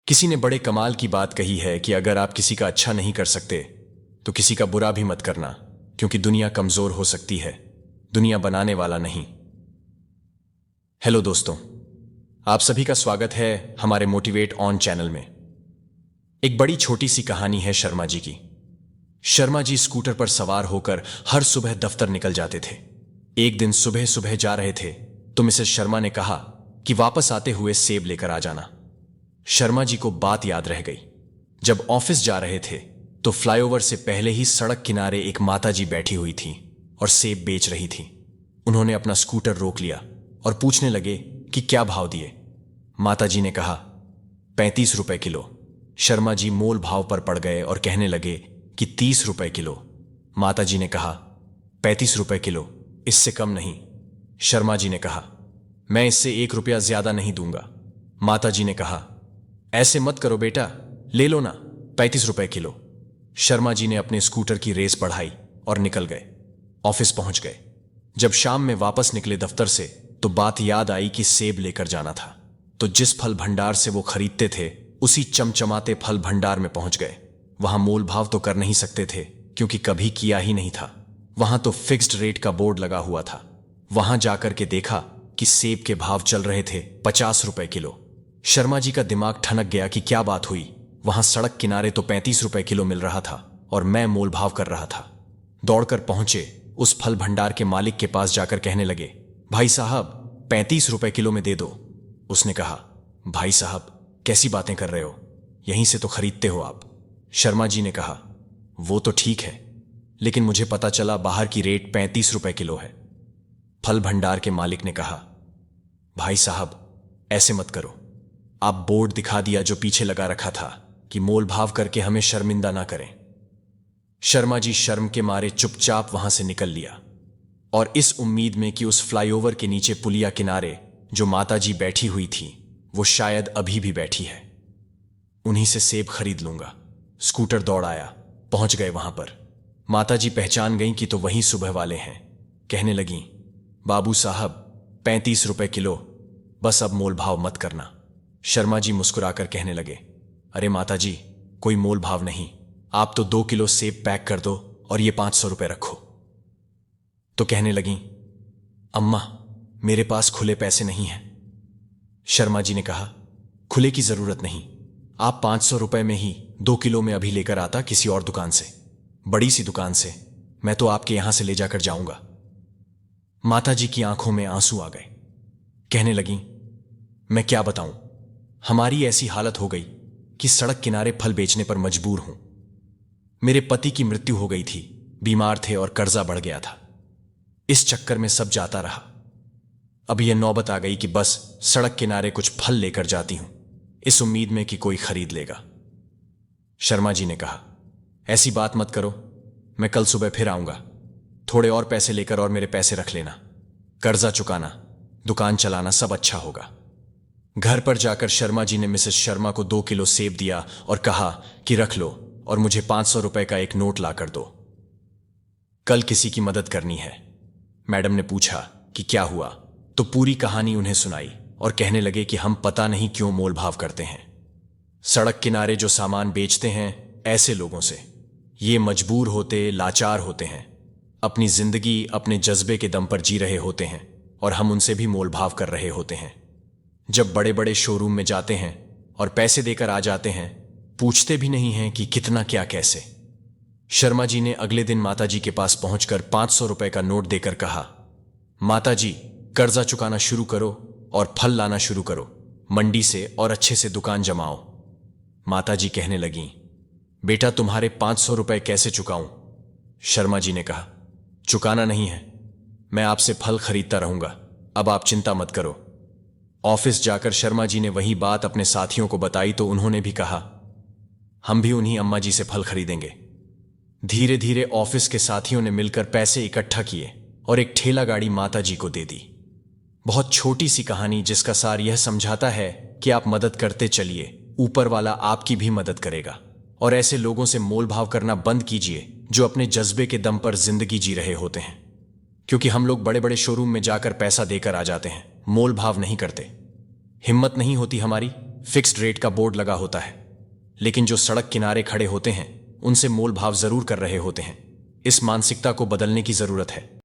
किसी ने बड़े कमाल की बात कही है कि अगर आप किसी का अच्छा नहीं कर सकते तो किसी का बुरा भी मत करना, क्योंकि दुनिया कमजोर हो सकती है, दुनिया बनाने वाला नहीं। हेलो दोस्तों, आप सभी का स्वागत है हमारे मोटिवेट ऑन चैनल में। एक बड़ी छोटी सी कहानी है शर्मा जी की। शर्मा जी स्कूटर पर सवार होकर हर सुबह दफ्तर निकल जाते थे। एक दिन सुबह सुबह जा रहे थे तो मिसेस शर्मा ने कहा कि वापस आते हुए सेब लेकर आ जाना। शर्मा जी को बात याद रह गई। जब ऑफिस जा रहे थे तो फ्लाईओवर से पहले ही सड़क किनारे एक माताजी बैठी हुई थी और सेब बेच रही थी। उन्होंने अपना स्कूटर रोक लिया और पूछने लगे कि क्या भाव दिए। माताजी ने कहा 35 रुपए किलो। शर्मा जी मोल भाव पर पड़ गए और कहने लगे कि 30 रुपए किलो। माताजी ने कहा 35 रुपए किलो, इससे कम नहीं। शर्मा जी ने कहा मैं इससे 1 रुपया ज्यादा नहीं दूंगा। माताजी ने कहा ऐसे मत करो बेटा, ले लो ना, 35 रुपए किलो। शर्मा जी ने अपने स्कूटर की रेस बढ़ाई और निकल गए। ऑफिस पहुंच गए। जब शाम में वापस निकले दफ्तर से तो बात याद आई कि सेब लेकर जाना था। तो जिस फल भंडार से वो खरीदते थे उसी चमचमाते फल भंडार में पहुंच गए। वहां मोल भाव तो कर नहीं सकते थे क्योंकि कभी किया ही नहीं था। वहां तो फिक्स्ड रेट का बोर्ड लगा हुआ था। वहां जाकर के देखा कि सेब के भाव चल रहे थे 50 रुपए किलो। शर्मा जी का दिमाग ठनक गया कि क्या बात हुई। वहां सड़क किनारे तो 35 रुपए किलो मिल रहा था और मैं मोल भाव कर रहा था। दौड़कर पहुंचे, उस फल भंडार के मालिक के पास जाकर कहने लगे भाई साहब 35 रुपए किलो में दे दो। उसने कहा भाई साहब कैसी बातें कर रहे हो, यहीं से तो खरीदते हो आप। शर्मा जी ने कहा वो तो ठीक है, लेकिन मुझे पता चला बाहर की रेट 35 रुपए किलो है। फल भंडार के मालिक ने कहा भाई साहब ऐसे मत करो, आप बोर्ड दिखा दिया जो पीछे लगा रखा था कि मोल भाव करके हमें शर्मिंदा ना करें। शर्मा जी शर्म के मारे चुपचाप वहां से निकल लिया और इस उम्मीद में कि उस फ्लाईओवर के नीचे पुलिया किनारे जो माताजी बैठी हुई थी वो शायद अभी भी बैठी है, उन्हीं से सेब खरीद लूंगा। स्कूटर दौड़ आया, पहुंच गए वहां पर। माताजी पहचान गईं कि तो वहीं सुबह वाले हैं। कहने लगीं बाबू साहब 35 रुपए किलो, बस अब मोल भाव मत करना। शर्मा जी मुस्कुराकर कहने लगे अरे माताजी कोई मोल भाव नहीं, आप तो 2 किलो सेब पैक कर दो और ये 500 रुपए रखो। तो कहने लगीं अम्मा मेरे पास खुले पैसे नहीं हैं। शर्मा जी ने कहा खुले की जरूरत नहीं, आप 500 रुपए में ही 2 किलो में अभी लेकर आता किसी और दुकान से, बड़ी सी दुकान से। मैं तो आपके यहां से ले जाकर जाऊंगा। माताजी की आंखों में आंसू आ गए। कहने लगीं मैं क्या बताऊं, हमारी ऐसी हालत हो गई कि सड़क किनारे फल बेचने पर मजबूर हूं। मेरे पति की मृत्यु हो गई थी, बीमार थे और कर्जा बढ़ गया था। इस चक्कर में सब जाता रहा। अब यह नौबत आ गई कि बस सड़क किनारे कुछ फल लेकर जाती हूं, इस उम्मीद में कि कोई खरीद लेगा। शर्मा जी ने कहा ऐसी बात मत करो, मैं कल सुबह फिर आऊंगा, थोड़े और पैसे लेकर और मेरे पैसे रख लेना। कर्जा चुकाना, दुकान चलाना सब अच्छा होगा। घर पर जाकर शर्मा जी ने मिसेस शर्मा को 2 किलो सेब दिया और कहा कि रख लो और मुझे 500 रुपए का एक नोट ला कर दो, कल किसी की मदद करनी है। मैडम ने पूछा कि क्या हुआ, तो पूरी कहानी उन्हें सुनाई और कहने लगे कि हम पता नहीं क्यों मोल भाव करते हैं। सड़क किनारे जो सामान बेचते हैं ऐसे लोगों से, ये मजबूर होते, लाचार होते हैं, अपनी जिंदगी अपने जज्बे के दम पर जी रहे होते हैं और हम उनसे भी मोल भाव कर रहे होते हैं। जब बड़े बड़े शोरूम में जाते हैं और पैसे देकर आ जाते हैं, पूछते भी नहीं हैं कि कितना क्या कैसे। शर्मा जी ने अगले दिन माताजी के पास पहुंचकर 500 रुपए का नोट देकर कहा माताजी कर्जा चुकाना शुरू करो और फल लाना शुरू करो मंडी से और अच्छे से दुकान जमाओ। माताजी कहने लगीं बेटा तुम्हारे 500 रुपए कैसे चुकाऊं। शर्मा जी ने कहा चुकाना नहीं है, मैं आपसे फल खरीदता रहूंगा, अब आप चिंता मत करो। ऑफिस जाकर शर्मा जी ने वही बात अपने साथियों को बताई तो उन्होंने भी कहा हम भी उन्हीं अम्मा जी से फल खरीदेंगे। धीरे धीरे ऑफिस के साथियों ने मिलकर पैसे इकट्ठा किए और एक ठेला गाड़ी माता जी को दे दी। बहुत छोटी सी कहानी जिसका सार यह समझाता है कि आप मदद करते चलिए, ऊपर वाला आपकी भी मदद करेगा। और ऐसे लोगों से मोल भाव करना बंद कीजिए जो अपने जज्बे के दम पर जिंदगी जी रहे होते हैं, क्योंकि हम लोग बड़े बड़े शोरूम में जाकर पैसा देकर आ जाते हैं, मोल भाव नहीं करते। हिम्मत नहीं होती हमारी, फिक्स्ड रेट का बोर्ड लगा होता है, लेकिन जो सड़क किनारे खड़े होते हैं उनसे मोल भाव जरूर कर रहे होते हैं। इस मानसिकता को बदलने की जरूरत है।